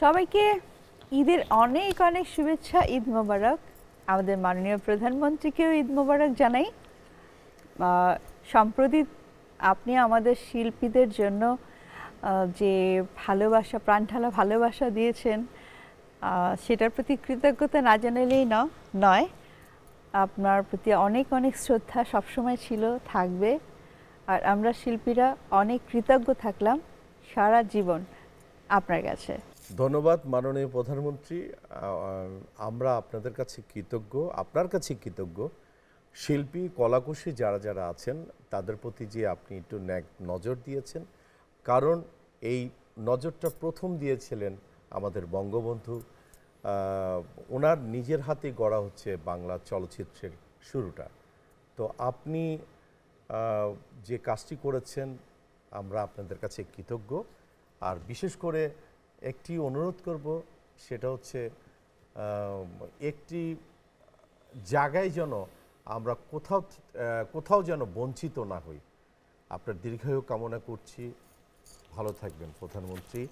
সবাইকে ঈদের অনেক অনেক শুভেচ্ছা। ঈদ মোবারক। আমাদের মাননীয় প্রধানমন্ত্রীকেও ঈদ মোবারক জানাই। সম্প্রতি আপনি আমাদের শিল্পীদের জন্য যে ভালোবাসা, প্রাণঢালা ভালোবাসা দিয়েছেন, সেটার প্রতি কৃতজ্ঞতা না জানালেই নয়। আপনার প্রতি অনেক অনেক শ্রদ্ধা সবসময় ছিল, থাকবে। আর আমরা শিল্পীরা অনেক কৃতজ্ঞ থাকলাম সারা জীবন আপনার কাছে। ধন্যবাদ মাননীয় প্রধানমন্ত্রী। আমরা আপনাদের কাছে কৃতজ্ঞ, আপনার কাছে কৃতজ্ঞ। শিল্পী কলাকুশলী যারা যারা আছেন তাদের প্রতি যে আপনি একটু নজর দিয়েছেন, কারণ এই নজরটা প্রথম দিয়েছিলেন আমাদের বঙ্গবন্ধু। ওনার নিজের হাতে গড়া হচ্ছে বাংলা চলচ্চিত্রের শুরুটা। তো আপনি যে কাজটি করেছেন আমরা আপনাদের কাছে কৃতজ্ঞ। আর বিশেষ করে একটি অনুরোধ করব, সেটা হচ্ছে একটি জায়গায় যেন আমরা কোথাও যেন বঞ্চিত না হই। আপনার দীর্ঘায়ু কামনা করছি। ভালো থাকবেন প্রধানমন্ত্রী।